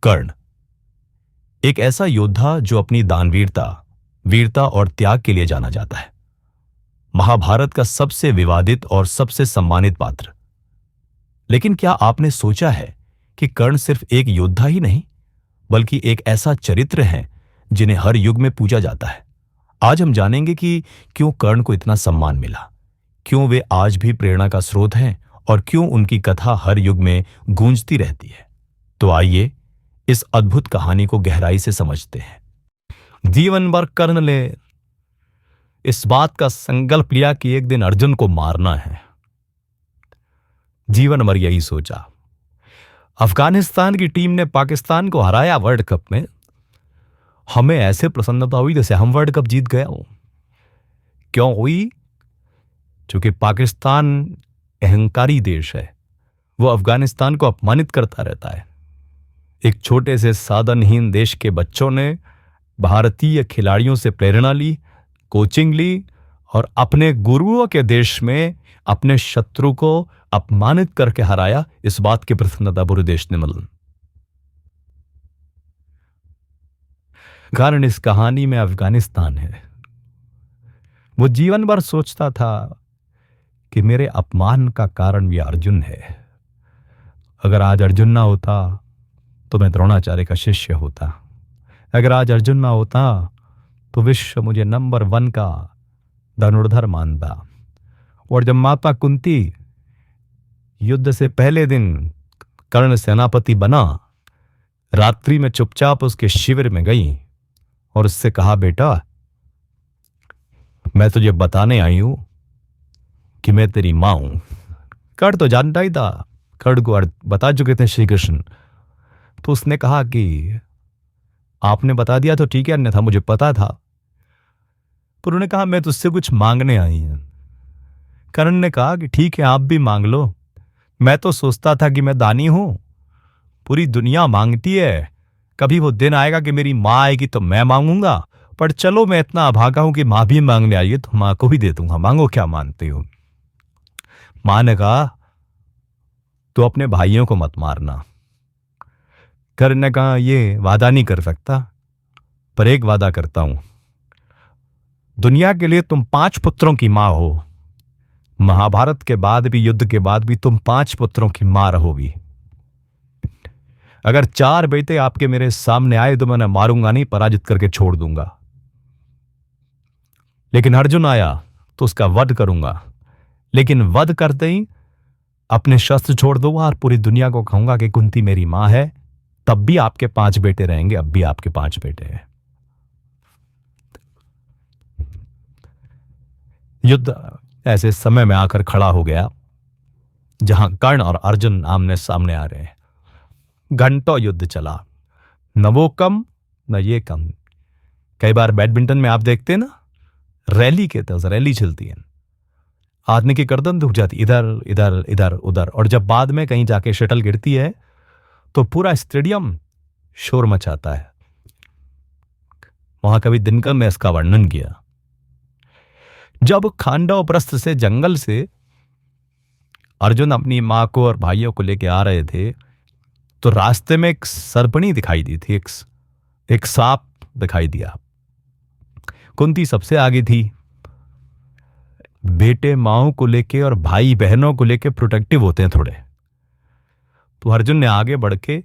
कर्ण एक ऐसा योद्धा जो अपनी दानवीरता, वीरता और त्याग के लिए जाना जाता है। महाभारत का सबसे विवादित और सबसे सम्मानित पात्र। लेकिन क्या आपने सोचा है कि कर्ण सिर्फ एक योद्धा ही नहीं, बल्कि एक ऐसा चरित्र है जिन्हें हर युग में पूजा जाता है। आज हम जानेंगे कि क्यों कर्ण को इतना सम्मान मिला, क्यों वे आज भी प्रेरणा का स्रोत हैं और क्यों उनकी कथा हर युग में गूंजती रहती है। तो आइए इस अद्भुत कहानी को गहराई से समझते हैं। जीवन भर कर्ण ने इस बात का संकल्प लिया कि एक दिन अर्जुन को मारना है। जीवन भर यही सोचा। अफगानिस्तान की टीम ने पाकिस्तान को हराया वर्ल्ड कप में। हमें ऐसे प्रसन्नता हुई जैसे हम वर्ल्ड कप जीत गए हो। क्यों हुई? क्योंकि पाकिस्तान अहंकारी देश है। वो अफगानिस्तान को अपमानित करता रहता है। एक छोटे से साधनहीन देश के बच्चों ने भारतीय खिलाड़ियों से प्रेरणा ली, कोचिंग ली और अपने गुरुओं के देश में अपने शत्रु को अपमानित करके हराया। इस बात की प्रसन्नता पूरे देश ने मिली। कारण इस कहानी में अफगानिस्तान है। वो जीवन भर सोचता था कि मेरे अपमान का कारण भी अर्जुन है। अगर आज अर्जुन ना होता तो मैं द्रोणाचार्य का शिष्य होता। अगर आज अर्जुन ना होता तो विश्व मुझे नंबर 1 का धनुर्धर मानता। और जब माता कुंती युद्ध से पहले दिन कर्ण सेनापति बना, रात्रि में चुपचाप उसके शिविर में गई और उससे कहा, बेटा मैं तुझे बताने आई हूं कि मैं तेरी मां हूं। कर्ण तो जानता ही था, कर्ण को बता चुके थे श्री कृष्ण। तो उसने कहा कि आपने बता दिया तो ठीक है, अन्यथा मुझे पता था। पर उन्होंने कहा मैं तुझसे कुछ मांगने आई हूं। कर्ण ने कहा कि ठीक है, आप भी मांग लो। मैं तो सोचता था कि मैं दानी हूं, पूरी दुनिया मांगती है। कभी वो दिन आएगा कि मेरी मां आएगी तो मैं मांगूंगा। पर चलो मैं इतना अभागा हूं कि मां भी मांगने आई है तो मां को भी दे दूंगा। मांगो क्या मानते हो? मां ने कहा तो अपने भाइयों को मत मारना। कर्ण ने कहा ये वादा नहीं कर सकता, पर एक वादा करता हूं। दुनिया के लिए तुम 5 पुत्रों की मां हो। महाभारत के बाद भी, युद्ध के बाद भी तुम 5 पुत्रों की मां रहोगी। अगर 4 बेटे आपके मेरे सामने आए तो मैं उन्हें मारूंगा नहीं, पराजित करके छोड़ दूंगा। लेकिन अर्जुन आया तो उसका वध करूंगा। लेकिन वध करते ही अपने शस्त्र छोड़ दूंगा और पूरी दुनिया को कहूंगा कि कुंती मेरी मां है। तब भी आपके 5 बेटे रहेंगे। अब भी आपके 5 बेटे हैं। युद्ध ऐसे समय में आकर खड़ा हो गया जहां कर्ण और अर्जुन आमने सामने आ रहे हैं। घंटों युद्ध चला, न वो कम न ये कम। कई बार बैडमिंटन में आप देखते हैं ना, रैली के तरह रैली चलती है। आदमी की गर्दन दुख जाती, इधर इधर इधर उधर। और जब बाद में कहीं जाके शटल गिरती है तो पूरा स्टेडियम शोर मचाता है। महाकवि दिनकर ने इसका वर्णन किया। जब खांडव प्रस्थ से, जंगल से अर्जुन अपनी मां को और भाइयों को लेकर आ रहे थे तो रास्ते में एक सर्पणी दिखाई दी थी। एक सांप दिखाई दिया। कुंती सबसे आगे थी। बेटे माओ को लेके और भाई बहनों को लेके प्रोटेक्टिव होते हैं थोड़े। तो अर्जुन ने आगे बढ़ के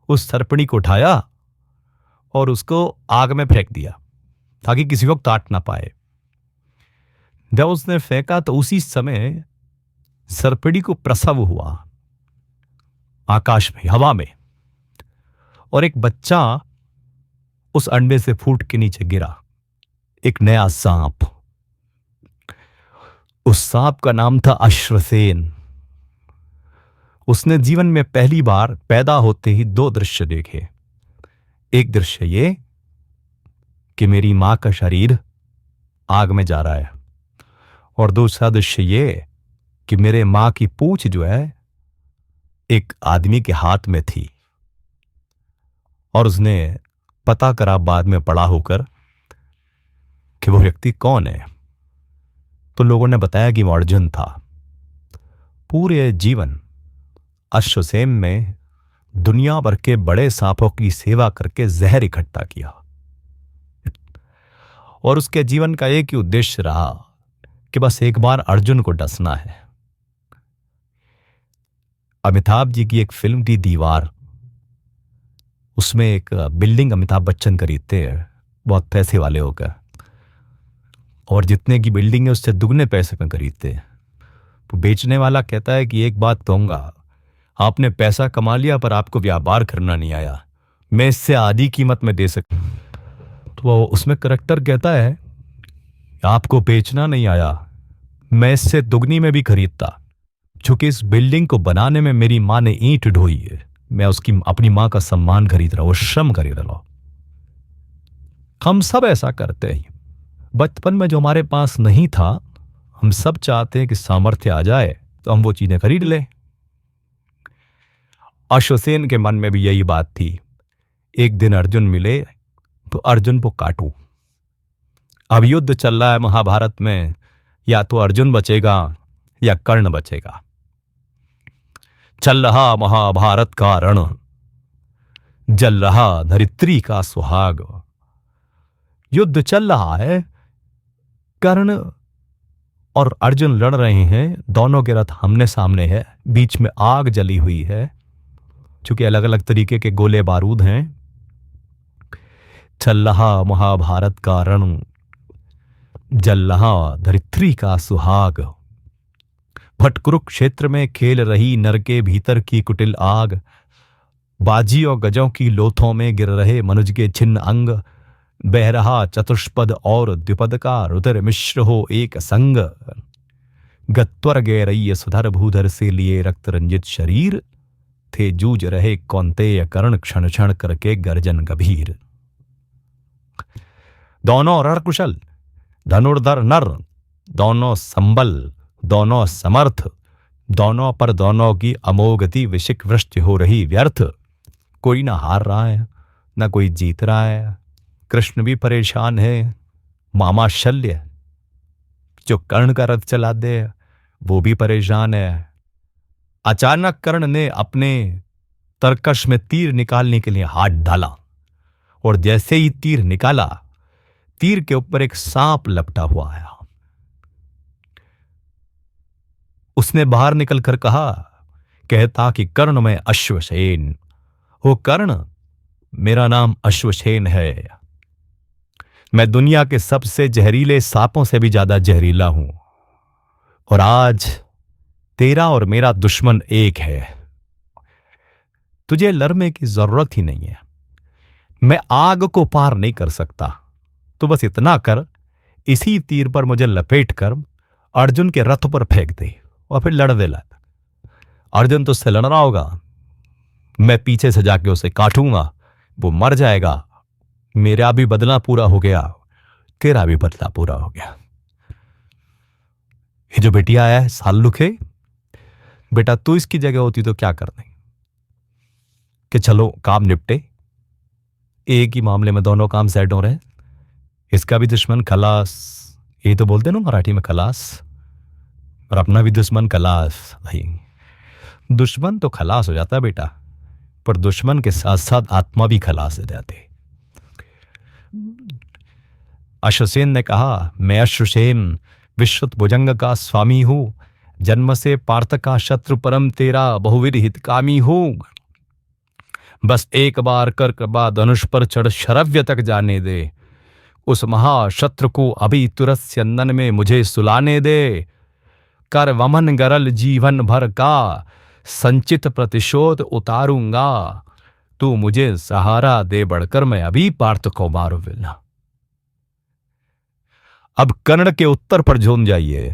उस सर्पणी को उठाया और उसको आग में फेंक दिया ताकि किसी को काट ना पाए। जब उसने फेंका तो उसी समय सर्पणी को प्रसव हुआ आकाश में, हवा में, और एक बच्चा उस अंडे से फूट के नीचे गिरा। एक नया सांप। उस सांप का नाम था अश्वसेन। उसने जीवन में पहली बार पैदा होते ही 2 दृश्य देखे। एक दृश्य ये कि मेरी मां का शरीर आग में जा रहा है, और दूसरा दृश्य ये कि मेरे मां की पूंछ जो है एक आदमी के हाथ में थी। और उसने पता करा बाद में बड़ा होकर कि वो व्यक्ति कौन है। तो लोगों ने बताया कि वो अर्जुन था। पूरे जीवन अश्वसेन में दुनिया भर के बड़े सांपों की सेवा करके जहर इकट्ठा किया, और उसके जीवन का एक ही उद्देश्य रहा कि बस एक बार अर्जुन को डसना है। अमिताभ जी की एक फिल्म थी दीवार, उसमें एक बिल्डिंग अमिताभ बच्चन खरीदते हैं बहुत पैसे वाले होकर, और जितने की बिल्डिंग है उससे दुगने पैसे में खरीदते हैं। तो बेचने वाला कहता है कि एक बात कहूंगा, आपने पैसा कमा लिया पर आपको व्यापार करना नहीं आया, मैं इससे आधी कीमत में दे सकता। तो वो उसमें करेक्टर कहता है आपको बेचना नहीं आया, मैं इससे दुगनी में भी खरीदता, क्योंकि इस बिल्डिंग को बनाने में मेरी माँ ने ईंट ढोई है, मैं उसकी अपनी माँ का सम्मान खरीद रहा हूं, श्रम खरीद रहा हूं। हम सब ऐसा करते हैं। बचपन में जो हमारे पास नहीं था, हम सब चाहते हैं कि सामर्थ्य आ जाए तो हम वो चीजें खरीद लें। अश्वसेन के मन में भी यही बात थी, एक दिन अर्जुन मिले तो अर्जुन को काटूं। अब युद्ध चल रहा है महाभारत में, या तो अर्जुन बचेगा या कर्ण बचेगा। चल रहा महाभारत का रण, जल रहा धरित्री का सुहाग। युद्ध चल रहा है, कर्ण और अर्जुन लड़ रहे हैं, दोनों के रथ आमने सामने है, बीच में आग जली हुई है, चूंकि अलग अलग तरीके के गोले बारूद हैं। चल रहा महाभारत का रण, जल रहा धरित्री का सुहाग। भट कुरुक्षेत्र में खेल रही नर के भीतर की कुटिल आग, बाजी और गजों की लोथों में गिर रहे मनुज के छिन्न अंग। बह रहा चतुष्पद और द्विपद का रुधिर मिश्र हो एक संग। गत्वर गे रही सुधर भूधर से लिए रक्त रंजित शरीर, थे जूझ रहे कौंतेय कर्ण क्षण क्षण करके गर्जन गंभीर। दोनों रण कुशल, धनुर्धर नर, दोनों संबल, दोनों समर्थ, दोनों पर दोनों की अमोघति विशिक वृष्टि हो रही व्यर्थ। कोई ना हार रहा है ना कोई जीत रहा है। कृष्ण भी परेशान है, मामा शल्य जो कर्ण का रथ चला दे वो भी परेशान है। अचानक कर्ण ने अपने तरकश में तीर निकालने के लिए हाथ डाला, और जैसे ही तीर निकाला, तीर के ऊपर एक सांप लपटा हुआ आया। उसने बाहर निकलकर कहा, कहता कि कर्ण में अश्वसेन, हो कर्ण मेरा नाम अश्वसेन है, मैं दुनिया के सबसे जहरीले सांपों से भी ज्यादा जहरीला हूं, और आज तेरा और मेरा दुश्मन एक है, तुझे लड़ने की जरूरत ही नहीं है। मैं आग को पार नहीं कर सकता, तो बस इतना कर, इसी तीर पर मुझे लपेट कर अर्जुन के रथ पर फेंक दे और फिर लड़ दे। अर्जुन तो उससे लड़ रहा होगा, मैं पीछे से जाके उसे काटूंगा, वो मर जाएगा, मेरा भी बदला पूरा हो गया, तेरा भी बदला पूरा हो गया। ये जो बेटिया आया है साल्लुक है, बेटा तू इसकी जगह होती तो क्या करते कि चलो काम निपटे, एक ही मामले में दोनों काम सेट हो रहे हैं। इसका भी दुश्मन खलास, ये तो बोलते ना मराठी में खलास, और अपना भी दुश्मन खलास। भाई दुश्मन तो खलास हो जाता है बेटा, पर दुश्मन के साथ साथ आत्मा भी खलास हो जाती। अश्वसेन ने कहा, मैं अश्वसेन विश्रुत भुजंग का स्वामी हूं, जन्म से पार्थ का शत्रु परम तेरा बहुविध हितकामी हूं। बस एक बार कर कृपा धनुष पर चढ़ शरव्य तक जाने दे, उस महाशत्रु को अभी तुरंत स्यंदन में मुझे सुलाने दे। कर वमन गरल जीवन भर का संचित प्रतिशोध उतारूंगा, तू मुझे सहारा दे बढ़कर मैं अभी पार्थ को मारू विना। अब कर्ण के उत्तर पर झूम जाइए।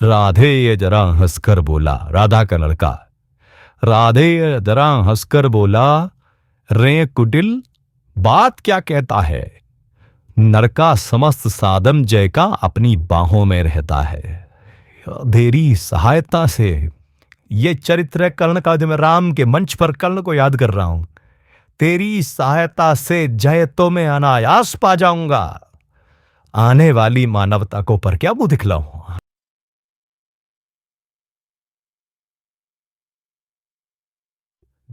राधे ये जरा हंसकर बोला, राधा का लड़का, राधे ये जरा हंसकर बोला, रे कुटिल बात क्या कहता है, नर का समस्त साधम जय का अपनी बाहों में रहता है। तेरी सहायता से, ये चरित्र है कर्ण का जो मैं राम के मंच पर कर्ण को याद कर रहा हूं, तेरी सहायता से जय तो मैं अनायास पा जाऊंगा, आने वाली मानवता को पर क्या मुंह दिखलाऊं।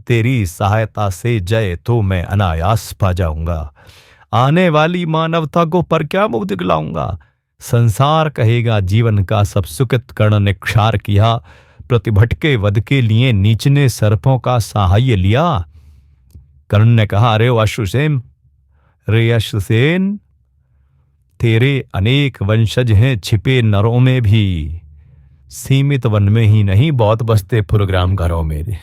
तेरी सहायता से जय तो मैं अनायास पा जाऊंगा। आने वाली मानवता को पर क्या मुंह दिखलाऊंगा। संसार कहेगा जीवन का सब सुकृत कर्ण ने क्षार किया। प्रतिभटके वध के लिए नीचने सर्पों का सहाय लिया। कर्ण ने कहा, अरे अश्वसेन, रे अश्वसेन, तेरे अनेक वंशज हैं छिपे नरों में भी, सीमित वन में ही नहीं बहुत बसते प्रोग्राम घरों में।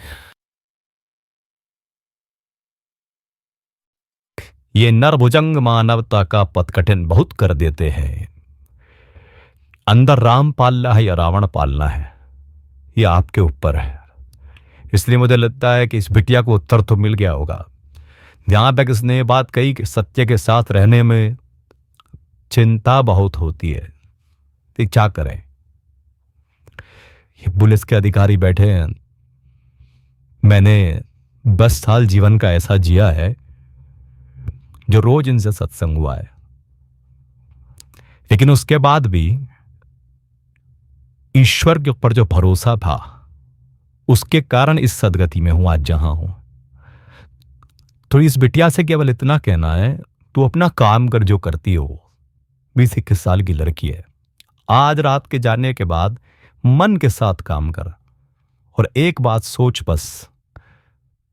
ये नरभुजंग मानवता का पथ कठिन बहुत कर देते हैं। अंदर राम पालना है या रावण पालना है, ये आपके ऊपर है। इसलिए मुझे लगता है कि इस बिटिया को उत्तर तो मिल गया होगा। जहां तक इसने बात कही कि सत्य के साथ रहने में चिंता बहुत होती है, तो क्या करें। ये पुलिस के अधिकारी बैठे हैं। मैंने 10 साल जीवन का ऐसा जिया है जो रोज इनसे सत्संग हुआ है, लेकिन उसके बाद भी ईश्वर के ऊपर जो भरोसा था उसके कारण इस सदगति में हूं आज जहां हूं। तो इस बिटिया से केवल इतना कहना है, तू अपना काम कर जो करती हो। 20-21 साल की लड़की है। आज रात के जाने के बाद मन के साथ काम कर और एक बात सोच बस,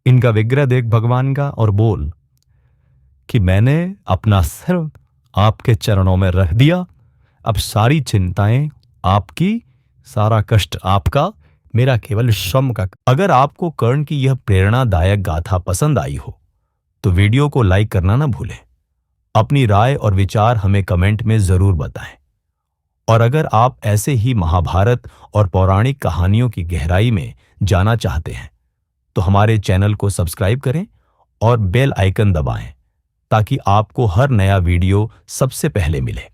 इनका विग्रह देख भगवान का और बोल कि मैंने अपना सिर आपके चरणों में रख दिया। अब सारी चिंताएं आपकी, सारा कष्ट आपका, मेरा केवल श्रम का। अगर आपको कर्ण की यह प्रेरणादायक गाथा पसंद आई हो तो वीडियो को लाइक करना ना भूलें। अपनी राय और विचार हमें कमेंट में जरूर बताएं। और अगर आप ऐसे ही महाभारत और पौराणिक कहानियों की गहराई में जाना चाहते हैं तो हमारे चैनल को सब्सक्राइब करें और बेल आइकन दबाएं ताकि आपको हर नया वीडियो सबसे पहले मिले।